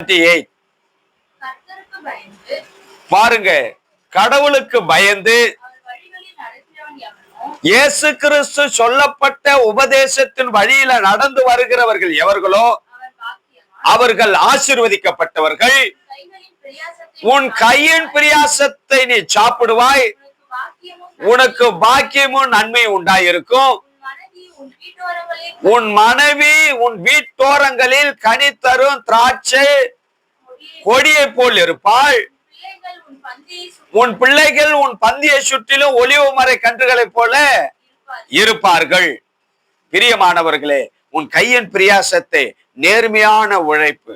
28 பாருங்க, கடவுளுக்கு பயந்து இயேசு கிறிஸ்து சொல்லப்பட்ட உபதேசத்தின் வழியில நடந்து வருகிறவர்கள் எவர்களோ அவர்கள் ஆசீர்வதிக்கப்பட்டவர்கள். உன் கையின் பிரியாசத்தை நீ சாப்பிடுவாய், உனக்கு பாக்கியமும் நன்மை உண்டாயிருக்கும். உன் மனைவி உன் வீட்டோரங்களில் கனி தரும் திராட்சை கொடியை போல் இருப்பாள். உன் பிள்ளைகள் உன் பந்தியை சுற்றிலும் ஒலிவு மர கன்றுகளைப் போல இருப்பார்கள். பிரியமானவர்களே, உன் கையின் பிரியாசத்தை, நேர்மையான உழைப்பு,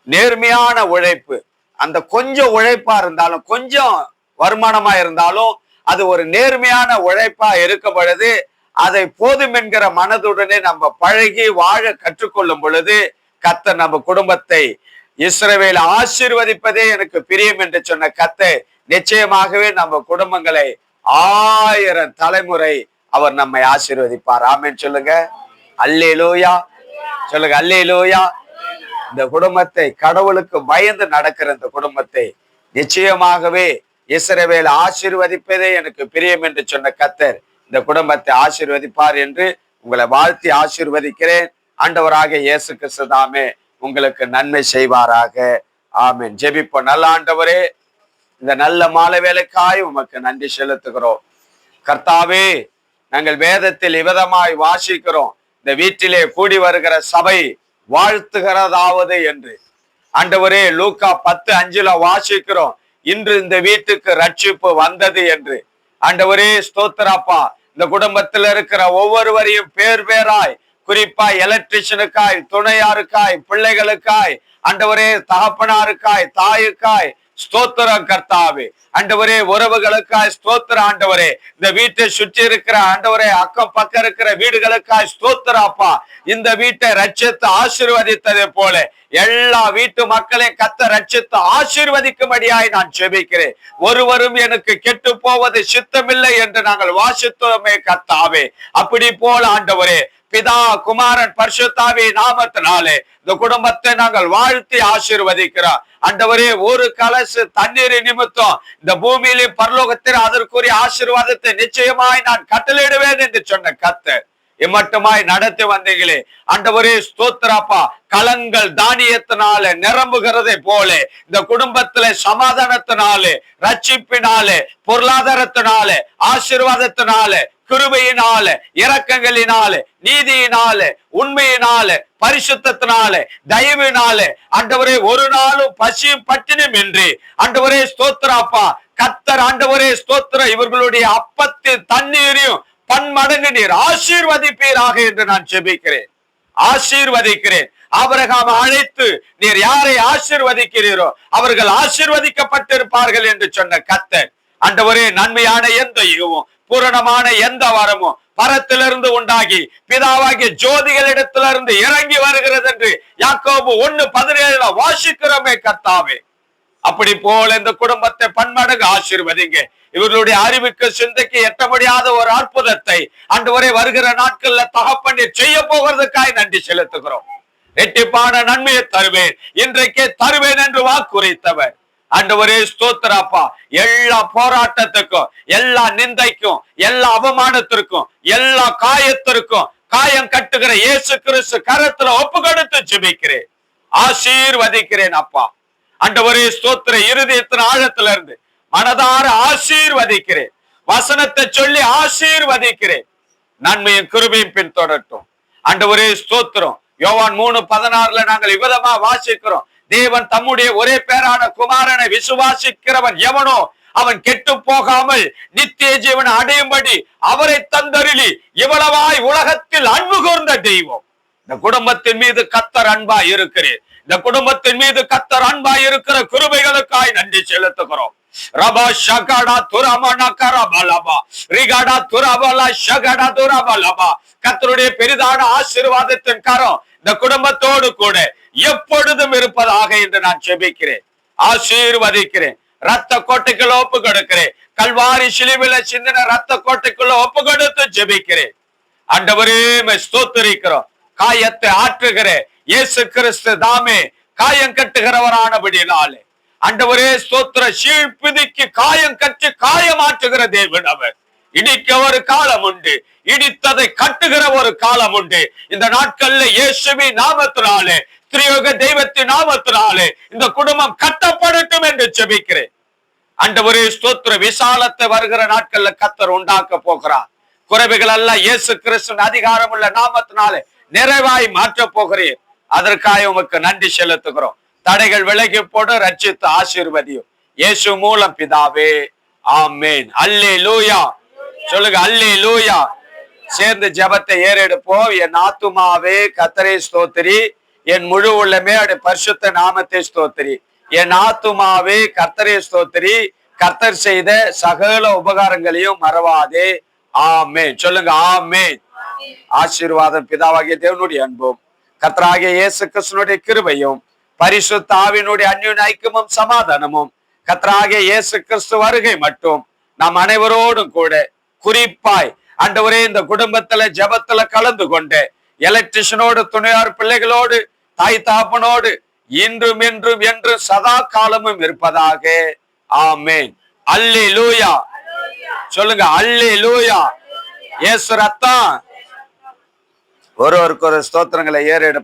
நேர்மையான உழைப்பு, அந்த கொஞ்சம் உழைப்பா இருந்தாலும், கொஞ்சம் வருமானமா இருந்தாலும், அது ஒரு நேர்மையான உழைப்பா இருக்கும் பொழுது, அதை போதும் என்கிற மனதுடனே நம்ம பழகி வாழ கற்றுக்கொள்ளும் பொழுது, கர்த்தர் நம்ம குடும்பத்தை இஸ்ரவேல் ஆசீர்வதிப்பதே எனக்கு பிரியம் என்று சொன்ன கர்த்தர் நிச்சயமாகவே நம்ம குடும்பங்களை 1000 தலைமுறை அவர் நம்மை ஆசீர்வதிப்பார். ஆமென் சொல்லுங்க. அல்லேலூயா சொல்லுங்க. அல்லேலூயா. இந்த குடும்பத்தை, கடவுளுக்கு பயந்து நடக்கிற இந்த குடும்பத்தை நிச்சயமாகவே இஸ்ரவேல் ஆசீர்வதிப்பதே எனக்கு பிரியம் என்று சொன்ன கர்த்தர் இந்த குடும்பத்தை ஆசீர்வதிப்பார் என்று உங்களை வாழ்த்தி ஆசீர்வதிக்கிறேன். ஆண்டவராக இயேசு கிறிஸ்து தாமே உங்களுக்கு நன்மை செய்வாராக. ஆமென். ஜெபிப்போம். நல்ல ஆண்டவரே, இந்த நல்ல மாலை வேளைக்காய் உமக்கு நன்றி செலுத்துகிறோம். கர்த்தாவே, நாங்கள் வேதத்தில் இவ்விதமாய் வாசிக்கிறோம், இந்த வீட்டிலே கூடி வருகிற சபை வாழ்த்துகிறதாவது என்று. ஆண்டவரே, லூக்கா 10:5 வாசிக்கிறோம், இன்று இந்த வீட்டுக்கு ரட்சிப்பு வந்தது என்று. ஆண்டவரே ஸ்தோத்திரப்பா, இந்த குடும்பத்தில் இருக்கிற ஒவ்வொருவரையும் பேர் பேராய், குறிப்பா எலக்ட்ரிஷியனுக்காய், துணையாருக்காய், பிள்ளைகளுக்காய், ஆண்டவரே தகப்பனாருக்காய், தாயுக்காய் ஸ்தோத்திரம் கர்த்தாவே. ஆண்டவரே உறவுகளுக்காய் ஸ்தோத்திரம். ஆண்டவரே இந்த வீட்டை சுற்றி இருக்கிற ஆண்டவரே அக்கம் பக்கம் இருக்கிற வீடுகளுக்காய் ஸ்தோத்திரப்பா. இந்த வீட்டை ரட்சித்து ஆசீர்வதித்ததை போல எல்லா வீட்டு மக்களையும் கர்த்தர் ரட்சித்து ஆசீர்வதிக்கும்படியாய் நான் ஜெபிக்கிறேன். ஒருவரும் எனக்கு கெட்டு போவது சித்தமில்லை என்று நாங்கள் வாசித்தோமே கர்த்தாவே. அப்படி போல ஆண்டவரே பிதா குமாரன் பரிசுத்தாவி நாமத்தினாலே இந்த குடும்பத்தை நாங்கள் வாழ்த்தி ஆசீர்வதிக்கிறோம். ஆண்டவரே, ஒரு கலசு தண்ணீர் நிமித்தம் இந்த பூமியிலே பரலோகத்தில் அதற்குரிய ஆசீர்வாதத்தை நிச்சயமாய் நான் கட்டளையிடுவேன் என்று சொன்ன கர்த்தர் இம்மட்டுமாய் நடத்தி வந்தீங்களே. ஆண்டவரே ஸ்தோத்திரப்பா, கலங்கள் தானியத்தினாலே நிரம்புகிறதை போல இந்த குடும்பத்திலே சமாதானத்தினாலே, ரட்சிப்பினாலே, பொருளாதாரத்தினாலே, ஆசீர்வாதத்தினாலே, கிருபையினால, இரக்கங்களினால, நீதியினால, உண்மையினால, பரிசுத்தத்தினால, தயவினால, ஆண்டவரே ஒரு நாளும் பசியும் பட்டினியும் இன்றி ஆண்டவரே ஸ்தோத்திரப்பா கர்த்தர் ஆண்டவரே ஸ்தோத்திர இவர்களுடைய அப்பத்தின் தண்ணீரையும் பன்மடங்கு நீர் ஆசீர்வதிப்பீராக என்று நான் ஜெபிக்கிறேன், ஆசீர்வதிக்கிறேன். ஆபிரகாம் அழைத்து நீர் யாரை ஆசீர்வதிக்கிறீரோ அவர்கள் ஆசீர்வதிக்கப்பட்டிருப்பார்கள் என்று சொன்ன கர்த்தர் ஆண்டவரே, நன்மையான எந்த யுகமும் பூரணமான எந்த வரமும் பரத்திலிருந்து உண்டாகி பிதாவாகிய ஜோதிகளிடத்திலிருந்து இறங்கி வருகிறது என்று யாக்கோபு 1:17 வாசிக்கிறோமே கர்த்தாவே. அப்படி போல இந்த குடும்பத்தை பன்மடங்கு ஆசீர்வதிங்க. இவர்களுடைய அறிவுக்கு சிந்தைக்கு எட்ட முடியாத ஒரு அற்புதத்தை ஆண்டவரே வருகிற நாட்கள்ல தகப்பனே செய்ய போகிறதுக்காய் நன்றி செலுத்துகிறோம். இரட்டிப்பான நன்மையை தருவேன், இன்றைக்கே தருவேன் என்று வாக்குரைத்தவர் ஆண்டவரே ஸ்தோத்திரப்பா. எல்லா போராட்டத்துக்கும், எல்லா நிந்தைக்கும், எல்லா அவமானத்திற்கும், எல்லா காயத்திற்கும் காயம் கட்டுகிற இயேசு கிறிஸ்து கரத்துல ஒப்பு கொடுத்து ஜெபிக்கிறேன், ஆசீர்வதிக்கிறேன் அப்பா. ஆண்டவரே ஸ்தோத்திர இருதயத்தின் ஆழத்துல இருந்து மனதார ஆசீர்வதிக்கிறேன், வசனத்தை சொல்லி ஆசீர்வதிக்கிறேன். நன்மையும் கிருபையும் பின்தொடரட்டும். ஆண்டவரே ஸ்தோத்திரம். யோவான் 3:16 நாங்கள் இவ்விதமா வாசிக்கிறோம், தேவன் தம்முடைய ஒரே பேரான குமாரனை விசுவாசிக்கிறவன் எவனோ அவன் கெட்டு போகாமல் நித்திய ஜீவனை அடையும்படி அவரை தந்தருளி இவ்வளவாய் உலகத்தில் அன்பு கூர்ந்த தெய்வம். இந்த குடும்பத்தின் மீது கர்த்தர் அன்பா இருக்கிறேன். இந்த குடும்பத்தின் மீது கர்த்தர் அன்பா இருக்கிற கிருபைகளுக்காய் நன்றி செலுத்துகிறோம். ரபா ஷகடா துரமனா கரபலபா ரிகடா துரபலா ஷகடா துரபலபா. கர்த்தருடைய பெரிதான ஆசீர்வாதத்தின் கரம் இந்த குடும்பத்தோடு கூட எப்பொழுதும் இருப்பதாக என்று நான் ஜெபிக்கிறேன், ஆசீர்வதிக்கிறேன். ரத்த கோட்டைக்குள்ள ஒப்பு கொடுக்கிறேன், கல்வாரி சிலுவையில சிந்தின ரத்த கோட்டைக்குள்ள ஒப்பு கொடுத்து ஜெபிக்கிறேன். ஆண்டவரே ஸ்தோத்திரிக்கிறோம். காயத்தை ஆற்றுகிறேன். இயேசு கிறிஸ்து தாமே காயம் கட்டுகிறவரானபடினாலே ஆண்டவரே ஸ்தோத்திர, சீழ்பிதிக்கு காயம் கட்டி காயமாற்றுகிற தேவன் அவர். இடிக்க ஒரு காலம் உண்டு, இடித்ததை கட்டுகிற ஒரு காலம் உண்டு. இந்த நாட்கள்ல இயேசுவின் நாமத்தினாலே, திரியோக தெய்வத்தின் நாமத்தினாலே இந்த குடும்பம் கட்டப்படட்டும் என்று ஜெபிக்கிறேன். ஆண்டவரே ஸ்தோத்திர, விசாலத்தை வருகிற நாட்கள்ல கர்த்தர் உண்டாக்க போகிறார். குறைவுகள் எல்லாம் இயேசு கிறிஸ்துவின் அதிகாரம் உள்ள நாமத்தினாலே நிறைவாய் மாற்ற போகிறேன். அதற்காக உமக்கு நன்றி செலுத்துகிறோம். தடைகள் விலகி போட ரட்சித்து ஆசீர்வதியும் இயேசு மூலம் பிதாவே, ஆமென். அல்லேலூயா. சொல்லுங்க அல்லேலூயா. சேர்ந்து ஜெபத்தை ஏறெடுப்போம். என் ஆத்துமாவே கர்த்தரை ஸ்தோத்திரி, என் முழு உள்ளமே அவருடைய பரிசுத்த நாமத்தை ஸ்தோத்திரி. என் ஆத்துமாவே கர்த்தரை ஸ்தோத்திரி, கர்த்தர் செய்த சகல உபகாரங்களையும் மறவாதே. ஆமென். சொல்லுங்க ஆமென். ஆசீர்வாதம் பிதாவாகிய தேவனுடைய அன்பும் கர்த்தராகிய இயேசு கிறிஸ்துவினுடைய கிருபையும் பரிசுத்த ஆவியினுடைய அந்யோன்ய ஐக்கியமும் சமாதானமும் கர்த்தராகிய இயேசு கிறிஸ்து வருகை மட்டும் நாம் அனைவரோடும் கூட குறிப்பாய் ஆண்டவரே இந்த குடும்பத்துல ஜெபத்துல கலந்து கொண்டு எலக்ட்ரிஷனோடு, துணையார் பிள்ளைகளோடு, தாய் தாப்பனோடு இன்றும் என்றும் என்று சதா காலமும் இருப்பதாக. ஆமென். அல்லேலூயா. சொல்லுங்க அல்லேலூயா. இயேசு ரத்தம் ஒருவருக்கு ஒரு ஸ்தோத்திரங்களை ஏறெடுப்போம்.